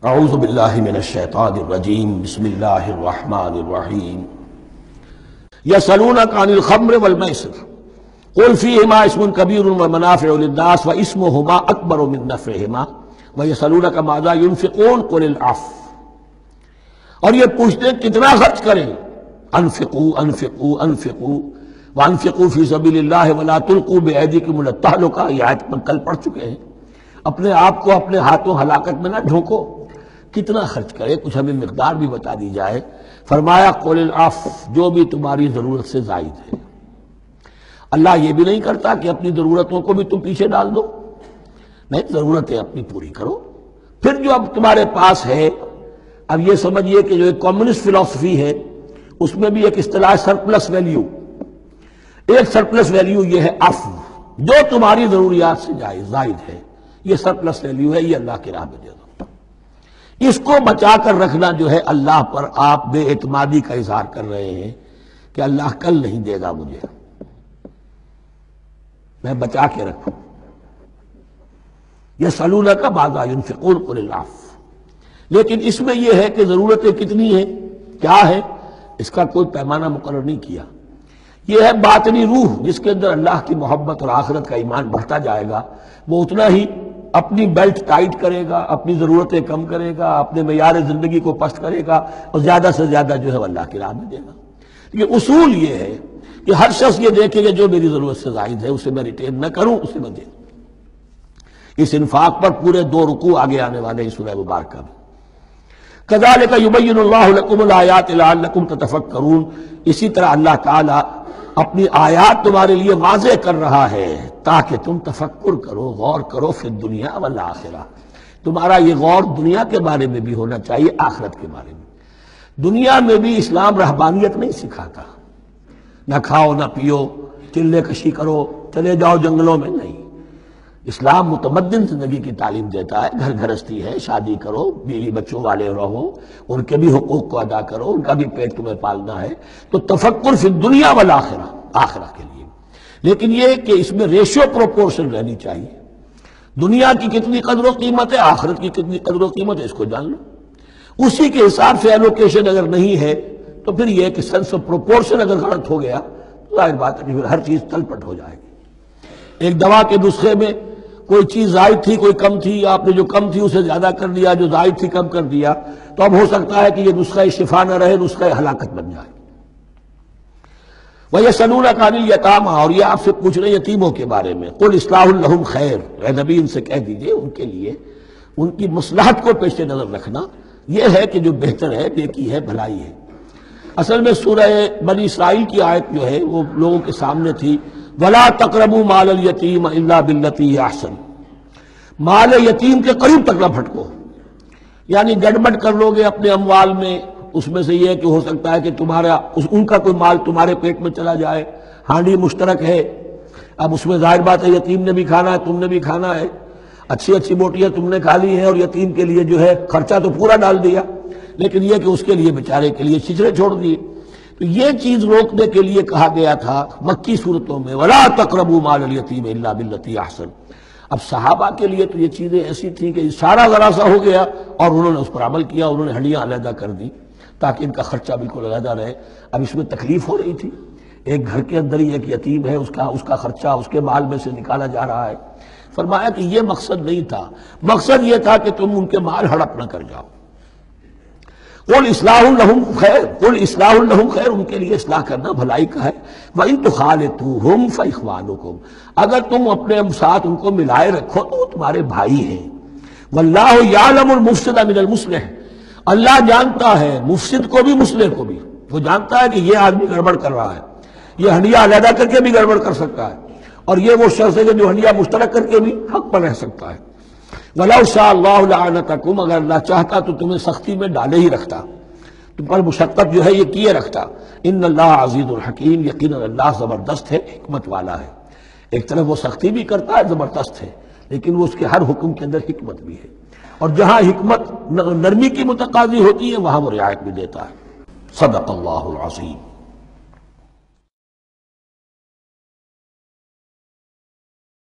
اعوذ باللہ من الشیطان الرجیم بسم اللہ الرحمن الرحیم یسألونک عن الخمر والمیسر قل فیہما اسم کبیر ومنافع للناس واسمہما اکبر من نفعہما ویسألونک ماذا ينفقون قل العفو. اور یہ پوچھتے ہیں کتنا خرچ کریں. انفقوا انفقوا انفقوا وانفقوا فی سبیل اللہ ولا تلقوا بایدیکم الی التہلکہ. یہ آیت پر کل پڑھ چکے ہیں. اپنے آپ کو اپنے ہاتھوں ہلاکت میں نہ ڈھونکو. کتنا خرچ کرے کچھ ہمیں مقدار بھی بتا دی جائے. فرمایا قل العفو، جو بھی تمہاری ضرورت سے زائد ہے. اللہ یہ بھی نہیں کرتا کہ اپنی ضرورتوں کو بھی تم پیچھے ڈال دو. نہیں، ضرورتیں اپنی پوری کرو. پھر جو اب تمہارے پاس ہے، اب یہ سمجھیے کہ جو ایک کمیونسٹ فلسفی ہے اس میں بھی ایک اصطلاح سرپلس ویلیو. ایک سرپلس ویلیو یہ ہے عفو، جو تمہاری ضروریات سے زائد ہے، یہ سرپلس ویلیو ہے، یہ اللہ کی راہ میں دے دو. اس کو بچا کر رکھنا جو ہے اللہ پر آپ بے اعتمادی کا اظہار کر رہے ہیں کہ اللہ کل نہیں دے گا مجھے، میں بچا کے رکھوں. یسألونک ماذا ينفقون قل العفو. لیکن اس میں یہ ہے کہ ضرورتیں کتنی ہیں، کیا ہے، اس کا کوئی پیمانہ مقرر نہیں کیا. یہ ہے باطنی روح جس کے اندر اللہ کی محبت اور آخرت کا ایمان بڑھتا جائے گا، وہ اتنا ہی اپنی بیلٹ ٹائٹ کرے گا، اپنی ضرورتیں کم کرے گا، اپنے معیار زندگی کو پست کرے گا اور زیادہ سے زیادہ جو ہے وہ اللہ کی راہ میں دے گا. یہ اصول یہ ہے کہ ہر شخص یہ دیکھے کہ جو میری ضرورت سے زائد ہے اسے میں ریٹین نہ کروں، اسے میں دے دوں. اس انفاق پر پورے 2 رکوع آگے آنے والے ہیں سورہ مبارکہ میں. کذالک یبین اللہ لکم الآیات لعلکم تتفکرون. اسی طرح اللہ تعالی اپنی آیات تمہارے لیے واضح کر رہا ہے تاکہ تم تفکر کرو، غور کرو فی الدنیا والآخرہ. تمہارا یہ غور دنیا کے بارے میں بھی ہونا چاہیے، آخرت کے بارے میں. دنیا میں بھی اسلام رہبانیت نہیں سکھاتا، نہ کھاؤ نہ پیو، چلے کشی کرو، چلے جاؤ جنگلوں میں. نہیں، اسلام متمدن زندگی کی تعلیم دیتا ہے. گھر گھرستی ہے، شادی کرو، بیوی بچوں والے رہو، ان کے بھی حقوق کو ادا کرو، ان کا بھی پیٹ تمہیں پالنا ہے. تو تفکر فی الدنیا والآخرہ، آخرہ کے لیے. لیکن یہ کہ اس میں ریشیو پروپورشن رہنی چاہیے. دنیا کی کتنی قدر و قیمت ہے، آخرت کی کتنی قدر و قیمت ہے، اس کو جان لو. اسی کے حساب سے ایلوکیشن اگر نہیں ہے تو پھر یہ کہ سینس آف پروپورشن اگر غلط ہو گیا تو ظاہر بات ہے کہ پھر ہر چیز تل پٹ ہو جائے گی. ایک دوا کے نسخے میں کوئی چیز زائد تھی، کوئی کم تھی، آپ نے جو کم تھی اسے زیادہ کر دیا، جو زائد تھی کم کر دیا، تو اب ہو سکتا ہے کہ یہ نسخہ شفا نہ رہے، نسخہ ہلاکت بن جائے. وَيَسْأَلُونَكَ عَنِ الْيَتَامَىٰ. اور یہ آپ سے پوچھ رہے ہیں یتیموں کے بارے میں. قُلْ إِصْلَاحٌ لَهُمْ خَيْرٌ. اے نبی ان سے کہہ دیجئے ان کے لیے ان کی مصلحت کو پیش نظر رکھنا یہ ہے کہ جو بہتر ہے، نیکی ہے، بھلائی ہے. اصل میں سورہ بنی اسرائیل کی آیت جو ہے وہ لوگوں کے سامنے تھی. وَلَا تَقْرَبُوا مَالَ الْيَتِيمِ إِلَّا بِالَّتِي هِيَ أَحْسَنُ. مال یتیم کے قریب تک نہ پھٹکو، یعنی گڑبڑ کر لو گے اپنے اموال میں. اس میں سے یہ کہ ہو سکتا ہے کہ ان کا کوئی مال تمہارے پیٹ میں چلا جائے. ہانڈی مشترک ہے، اب اس میں ظاہر بات ہے یتیم نے بھی کھانا ہے، تم نے بھی کھانا ہے. اچھی اچھی بوٹیاں تم نے کھا لی ہیں اور یتیم کے لیے جو ہے خرچہ تو پورا ڈال دیا، لیکن یہ کہ اس کے لیے بیچارے کے لیے چھچڑے چھوڑ دیے. تو یہ چیز روکنے کے لیے کہا گیا تھا مکی صورتوں میں وَلَا تَقْرَبُوا مَالَ الْيَتِيمِ إِلَّا بِالَّتِي أَحْسَنُ. اب صحابہ کے لیے تو یہ چیزیں ایسی تھیں کہ اشارہ ذرا سا ہو گیا اور انہوں نے اس پر عمل کیا، انہوں نے ہڈیاں علیحدہ کر دی تاکہ ان کا خرچہ بالکل علیحدہ رہے. اب اس میں تکلیف ہو رہی تھی، ایک گھر کے اندر ہی ایک یتیم ہے، اس کا خرچہ اس کے مال میں سے نکالا جا رہا ہے. فرمایا کہ یہ مقصد نہیں تھا، مقصد یہ تھا کہ تم ان کے مال ہڑپ نہ کر جاؤ. قُلْ إِصْلَاحٌ لَهُمْ خَيْرٌ. قُلْ إِصْلَاحٌ لَهُمْ خَيْرٌ. ان کے لیے اصلاح کرنا بھلائی کا ہے. وَإِن تُخَالِطُوهُمْ فَإِخْوَانُكُمْ. اگر تم اپنے ساتھ ان کو ملائے رکھو تو وہ تمہارے بھائی ہیں. وَاللَّهُ يَعْلَمُ الْمُفْسِدَ مِنَ الْمُصْلِحِ. اللہ جانتا ہے مفسد کو بھی مصلح کو بھی. وہ جانتا ہے کہ یہ آدمی گڑبڑ کر رہا ہے، یہ ہنڈیا علیحدہ کر کے بھی گڑبڑ کر سکتا ہے، اور یہ وہ شخص ہے کہ جو ہنڈیا مشترک کر کے بھی حق پر رہ سکتا ہے. وَلَوْ شَاءَ اللَّهُ لَعَنَتَكُمْ. اگر اللہ چاہتا تو تمہیں سختی میں ڈالے ہی رکھتا، تم پر مشقت جو ہے یہ کیے رکھتا. ان اللہ عزیز الحکیم. یقیناً اللہ زبردست ہے، حکمت والا ہے. ایک طرف وہ سختی بھی کرتا ہے، زبردست ہے، لیکن وہ اس کے ہر حکم کے اندر حکمت بھی ہے، اور جہاں حکمت نرمی کی متقاضی ہوتی ہے وہاں وہ رعایت بھی دیتا ہے. صدق اللہ العظیم.